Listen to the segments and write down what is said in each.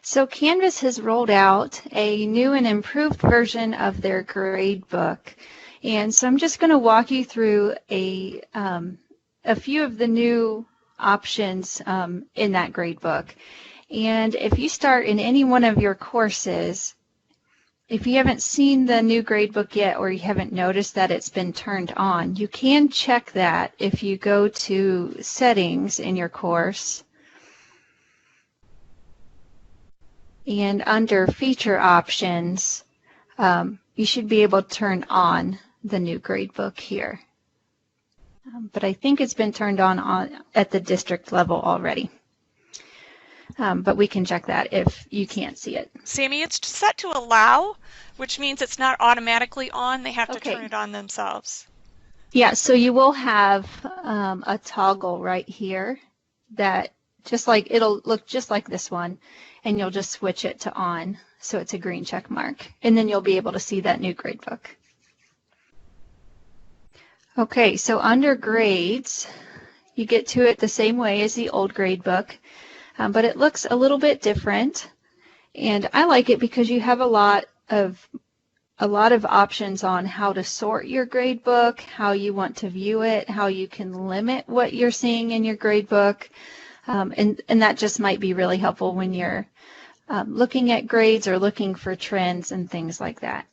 So Canvas has rolled out a new and improved version of their gradebook. And so I'm just going to walk you through a few of the new options in that gradebook. And if you start in any one of your courses, if you haven't seen the new gradebook yet or you haven't noticed that it's been turned on, you can check that if you go to Settings in your course. And under Feature Options, you should be able to turn on the new gradebook here. But I think it's been turned on at the district level already. But we can check that if you can't see it. Sammy, it's set to allow, which means it's not automatically on. They have to turn it on themselves. Yeah, so you will have a toggle right here that it'll look just like this one, and you'll just switch it to on, so it's a green check mark, and then you'll be able to see that new gradebook. Okay, so under grades, you get to it the same way as the old gradebook, but it looks a little bit different, and I like it because you have a lot of options on how to sort your gradebook, how you want to view it, how you can limit what you're seeing in your gradebook. And that just might be really helpful when you're looking at grades or looking for trends and things like that.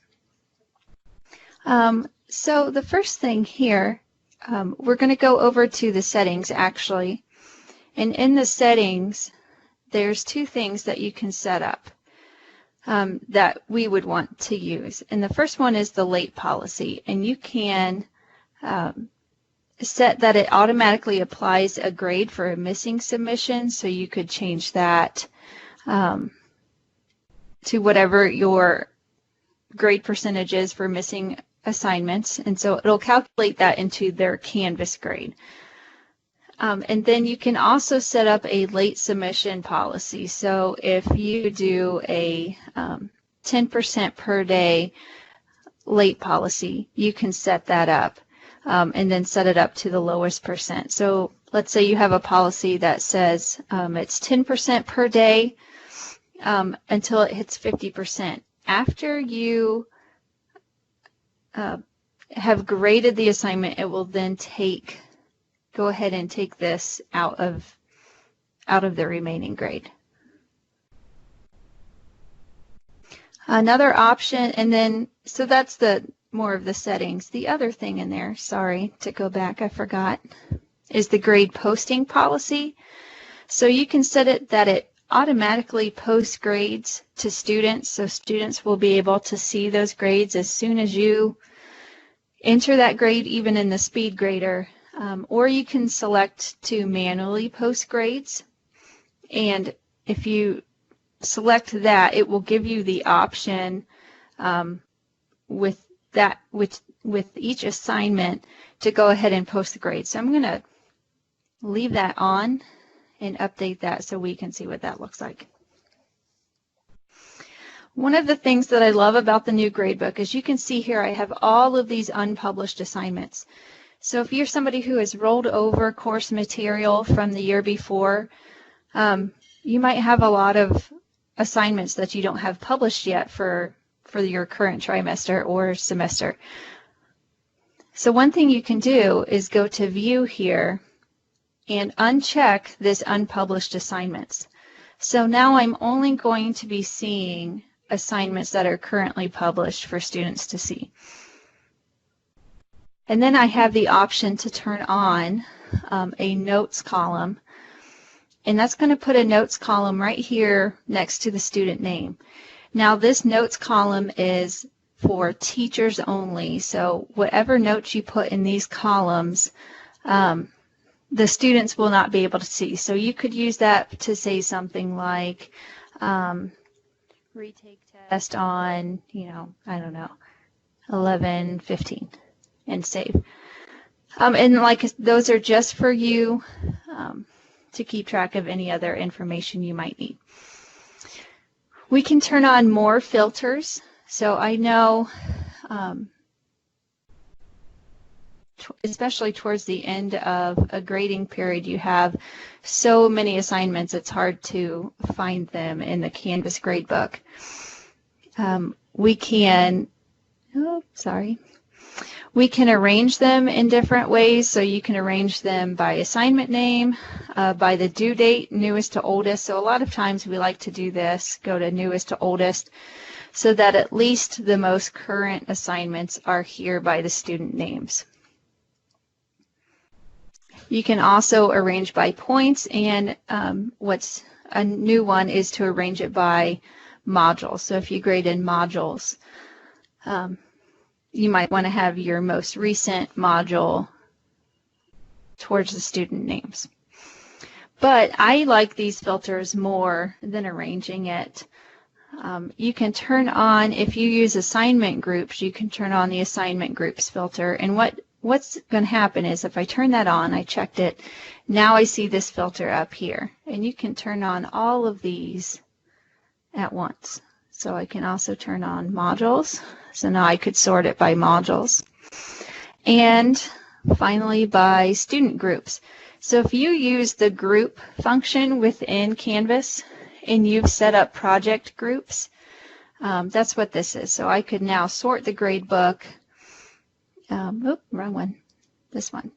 So the first thing here, we're going to go over to the settings actually. And in the settings, there's two things that you can set up that we would want to use. And the first one is the late policy. And you can set that it automatically applies a grade for a missing submission, so you could change that to whatever your grade percentage is for missing assignments, and so it'll calculate that into their Canvas grade. And then you can also set up a late submission policy. So if you do a 10% per day late policy, you can set that up. And then set it up to the lowest percent. So let's say you have a policy that says it's 10% per day until it hits 50%. After you have graded the assignment, it will then go ahead and take this out of the remaining grade. Another option, and then so that's more of the settings. The other thing in there, sorry to go back, I forgot, is the grade posting policy. So you can set it that it automatically posts grades to students, so students will be able to see those grades as soon as you enter that grade, even in the speed grader. Or you can select to manually post grades, and if you select that, it will give you the option with each assignment to go ahead and post the grade. So I'm going to leave that on and update that so we can see what that looks like. One of the things that I love about the new gradebook is you can see here I have all of these unpublished assignments. So if you're somebody who has rolled over course material from the year before, you might have a lot of assignments that you don't have published yet for your current trimester or semester. So one thing you can do is go to View here and uncheck this Unpublished Assignments. So now I'm only going to be seeing assignments that are currently published for students to see. And then I have the option to turn on a notes column, and that's going to put a notes column right here next to the student name. Now this notes column is for teachers only, so whatever notes you put in these columns, the students will not be able to see. So you could use that to say something like retake test on, I don't know, 11:15 and save. And like those are just for you to keep track of any other information you might need. We can turn on more filters. So I know especially towards the end of a grading period, you have so many assignments, it's hard to find them in the Canvas Gradebook. We can arrange them in different ways. So you can arrange them by assignment name, by the due date, newest to oldest. So a lot of times we like to do this, go to newest to oldest, so that at least the most current assignments are here by the student names. You can also arrange by points, and what's a new one is to arrange it by modules. So if you grade in modules, you might want to have your most recent module towards the student names. But I like these filters more than arranging it. You can turn on, if you use assignment groups, you can turn on the assignment groups filter. And what's going to happen is if I turn that on, I checked it, now I see this filter up here. And you can turn on all of these at once. So I can also turn on modules. So now I could sort it by modules. And finally by student groups. So if you use the group function within Canvas and you've set up project groups, that's what this is. So I could now sort the gradebook. Wrong one. This one.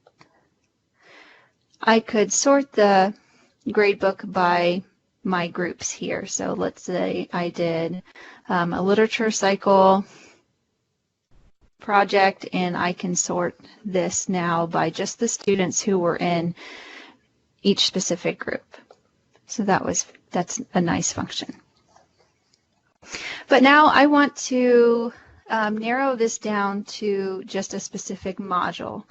I could sort the gradebook by my groups here. So let's say I did a literature cycle project, and I can sort this now by just the students who were in each specific group. So that's a nice function. But now I want to narrow this down to just a specific module.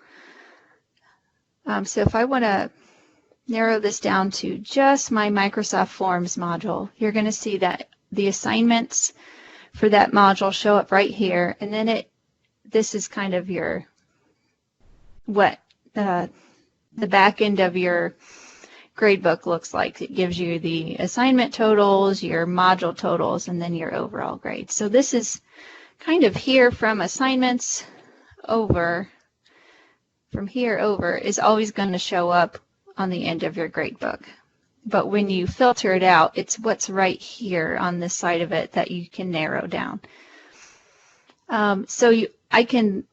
So if I want to narrow this down to just my Microsoft Forms module, you're going to see that the assignments for that module show up right here, and then this is kind of your the back end of your gradebook looks like. It gives you the assignment totals, your module totals, and then your overall grade. So this is kind of here from assignments over, from here over is always going to show up on the end of your gradebook. But when you filter it out, it's what's right here on this side of it that you can narrow down. I can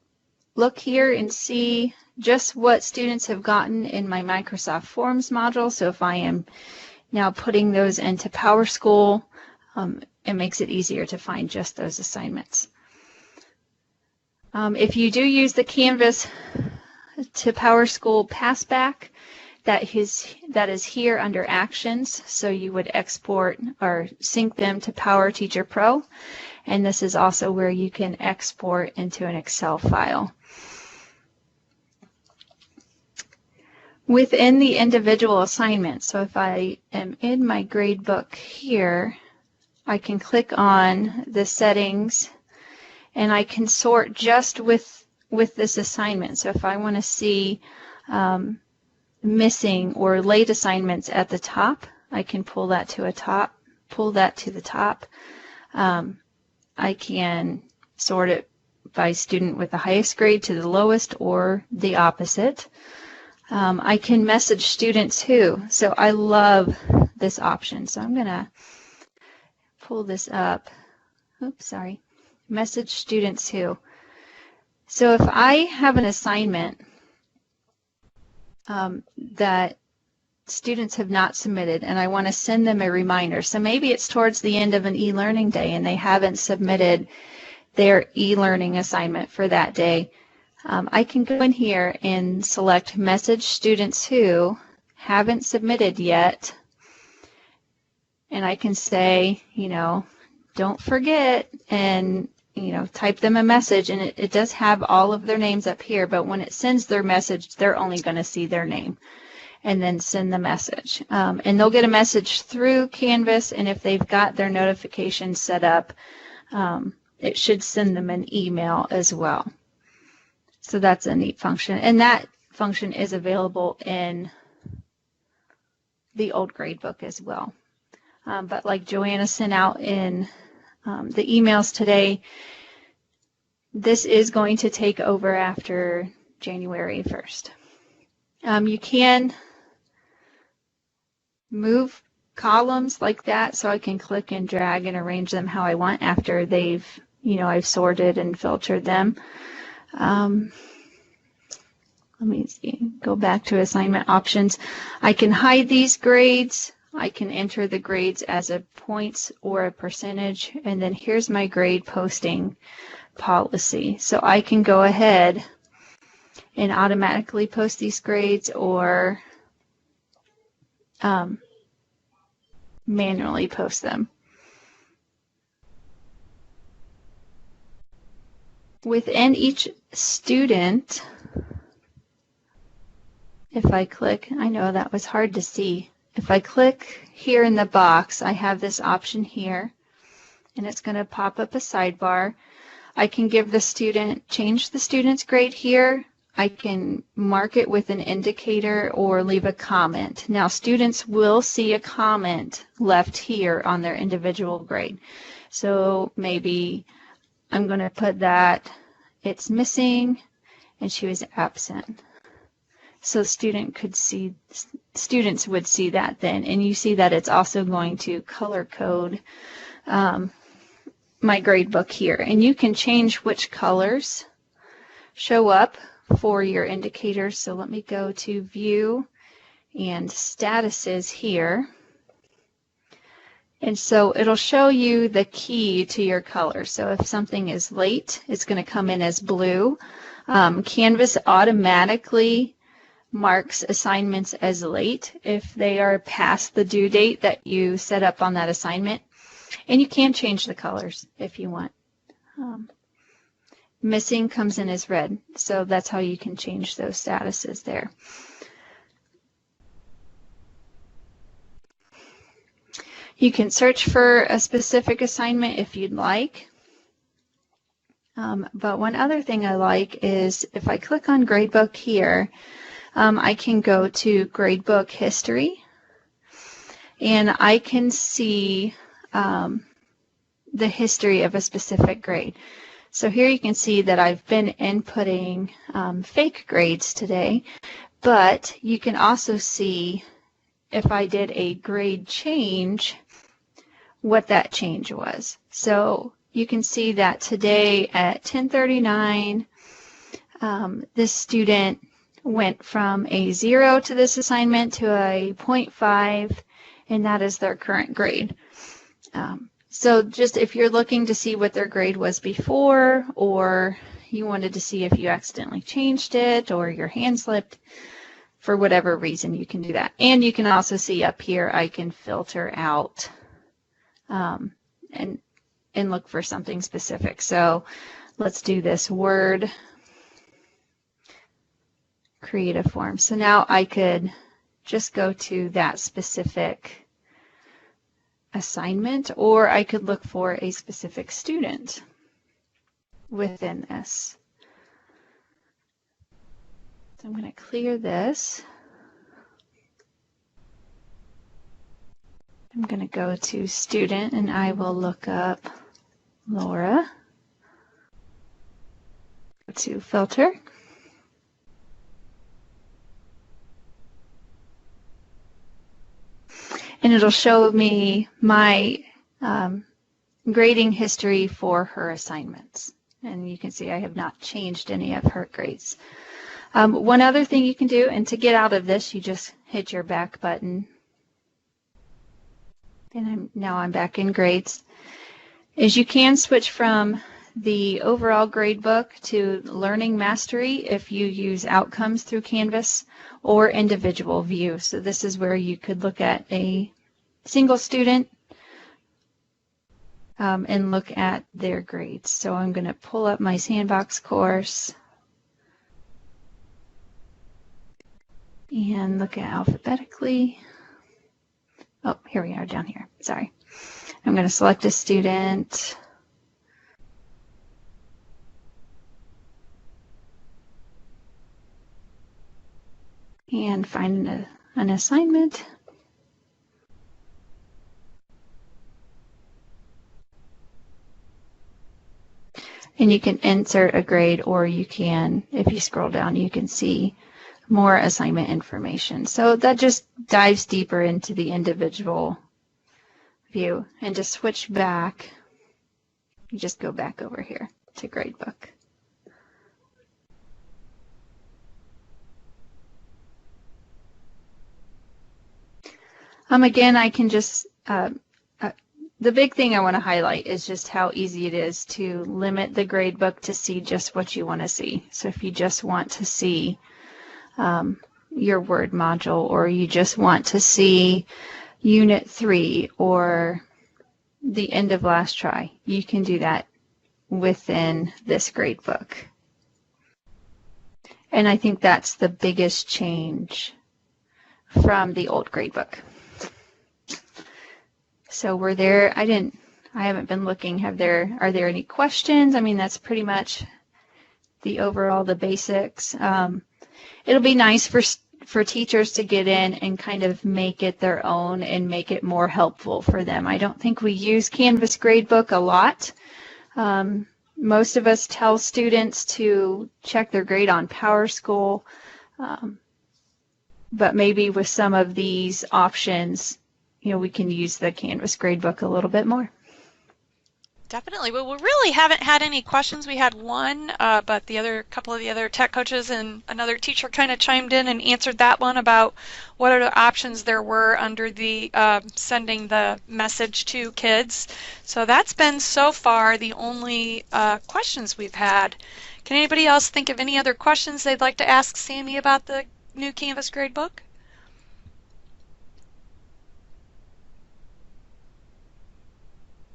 look here and see just what students have gotten in my Microsoft Forms module. So if I am now putting those into PowerSchool, it makes it easier to find just those assignments. If you do use the Canvas to PowerSchool passback, that is here under Actions, so you would export or sync them to PowerTeacher Pro, and this is also where you can export into an Excel file. Within the individual assignment, so if I am in my gradebook here, I can click on the settings and I can sort just with this assignment. So if I want to see missing or late assignments at the top, I can pull that to the top. I can sort it by student with the highest grade to the lowest or the opposite. I can message students who. So I love this option. So I'm going to pull this up. Oops, sorry. Message students who. So if I have an assignment that students have not submitted and I want to send them a reminder, so maybe it's towards the end of an e-learning day and they haven't submitted their e-learning assignment for that day, I can go in here and select message students who haven't submitted yet, and I can say, don't forget, and type them a message, and it does have all of their names up here, but when it sends their message, they're only going to see their name and then send the message. And they'll get a message through Canvas, and if they've got their notifications set up, it should send them an email as well. So that's a neat function, and that function is available in the old gradebook as well. But like Joanna sent out in the emails today, this is going to take over after January 1st. You can move columns like that, so I can click and drag and arrange them how I want after they've, I've sorted and filtered them. Let me see, go back to assignment options. I can hide these grades. I can enter the grades as a points or a percentage, and then here's my grade posting policy. So I can go ahead and automatically post these grades or manually post them. Within each student, if I click, I know that was hard to see. If I click here in the box, I have this option here, and it's going to pop up a sidebar. I can give the student, change the student's grade here. I can mark it with an indicator or leave a comment. Now, students will see a comment left here on their individual grade. So maybe I'm going to put that it's missing and she was absent. So students would see that then, and you see that it's also going to color code my grade book here, and you can change which colors show up for your indicators. So let me go to view and statuses here, and so it'll show you the key to your color. So if something is late, it's going to come in as blue. Canvas automatically marks assignments as late if they are past the due date that you set up on that assignment. And you can change the colors if you want. Missing comes in as red, so that's how you can change those statuses there. You can search for a specific assignment if you'd like. But one other thing I like is if I click on Gradebook here, I can go to Gradebook History, and I can see the history of a specific grade. So here you can see that I've been inputting fake grades today, but you can also see if I did a grade change, what that change was. So you can see that today at 10:39, this student went from a 0 to this assignment to a 0.5, and that is their current grade. So just if you're looking to see what their grade was before, or you wanted to see if you accidentally changed it or your hand slipped, for whatever reason, you can do that. And you can also see up here, I can filter out and look for something specific. So let's do this word, create a form. So now I could just go to that specific assignment, or I could look for a specific student within this. So I'm going to clear this. I'm going to go to student, and I will look up Laura. Go to filter. And it'll show me my grading history for her assignments. And you can see I have not changed any of her grades. One other thing you can do, and to get out of this, you just hit your back button. And now I'm back in grades. Is you can switch from the overall grade book to Learning Mastery if you use outcomes through Canvas, or individual view. So this is where you could look at a single student and look at their grades. So I'm going to pull up my Sandbox course and look at alphabetically. Oh, here we are down here. Sorry. I'm going to select a student. And find an assignment. And you can insert a grade, or you can, if you scroll down, you can see more assignment information. So that just dives deeper into the individual view. And to switch back, you just go back over here to Gradebook. Again, I can just, the big thing I want to highlight is just how easy it is to limit the gradebook to see just what you want to see. So if you just want to see your Word module, or you just want to see Unit 3 or the end of last try, you can do that within this gradebook. And I think that's the biggest change from the old gradebook. So we're there. I haven't been looking. Are there any questions? I mean, that's pretty much the basics. It'll be nice for teachers to get in and kind of make it their own and make it more helpful for them. I don't think we use Canvas Gradebook a lot. Most of us tell students to check their grade on PowerSchool, but maybe with some of these options, we can use the Canvas Gradebook a little bit more. Definitely. Well, we really haven't had any questions. We had one, but couple of the other tech coaches and another teacher kind of chimed in and answered that one about what other options there were under the sending the message to kids. So that's been so far the only questions we've had. Can anybody else think of any other questions they'd like to ask Sammy about the new Canvas Gradebook?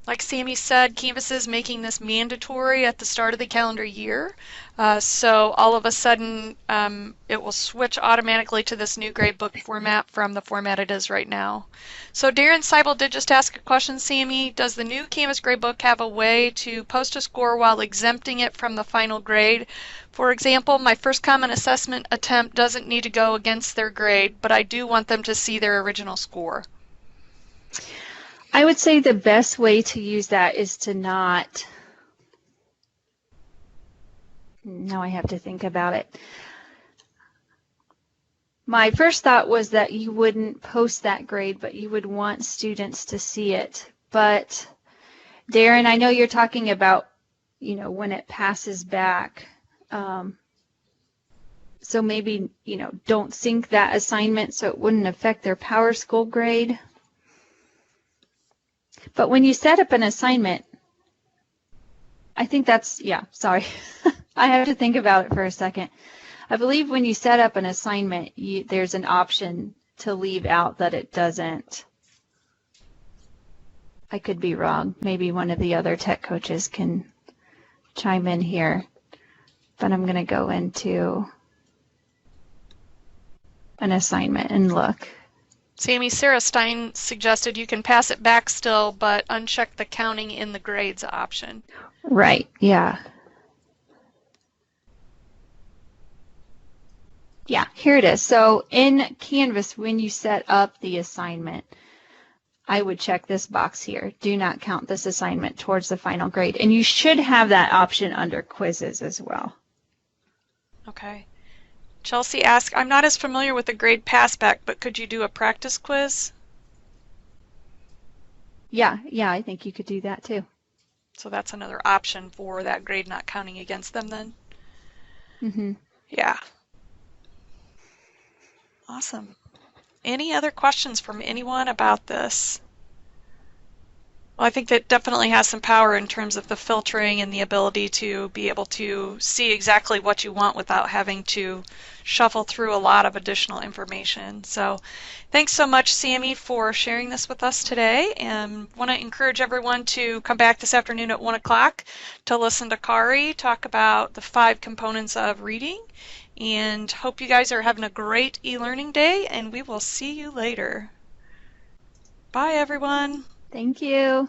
Like Sammy said, Canvas is making this mandatory at the start of the calendar year. So all of a sudden, it will switch automatically to this new gradebook format from the format it is right now. So Darren Seibel did just ask a question, Sammy. Does the new Canvas Gradebook have a way to post a score while exempting it from the final grade? For example, my first common assessment attempt doesn't need to go against their grade, but I do want them to see their original score. I would say the best way to use that is to not, now I have to think about it. My first thought was that you wouldn't post that grade, but you would want students to see it. But Darren, I know you're talking about, when it passes back. So maybe, don't sync that assignment so it wouldn't affect their PowerSchool grade. But when you set up an assignment, I think that's, sorry. I have to think about it for a second. I believe when you set up an assignment, there's an option to leave out that it doesn't. I could be wrong. Maybe one of the other tech coaches can chime in here. But I'm going to go into an assignment and look. Sammy, Sarah Stein suggested you can pass it back still, but uncheck the counting in the grades option. Right, yeah. Yeah, here it is. So in Canvas, when you set up the assignment, I would check this box here. Do not count this assignment towards the final grade. And you should have that option under quizzes as well. Okay. Chelsea asked, I'm not as familiar with the grade passback, but could you do a practice quiz? Yeah, I think you could do that too. So that's another option for that grade not counting against them then? Mm-hmm. Yeah. Awesome. Any other questions from anyone about this? Well, I think that definitely has some power in terms of the filtering and the ability to be able to see exactly what you want without having to shuffle through a lot of additional information. So thanks so much, Sammy, for sharing this with us today, and want to encourage everyone to come back this afternoon at 1 o'clock to listen to Kari talk about the 5 components of reading, and hope you guys are having a great e-learning day, and we will see you later. Bye, everyone. Thank you.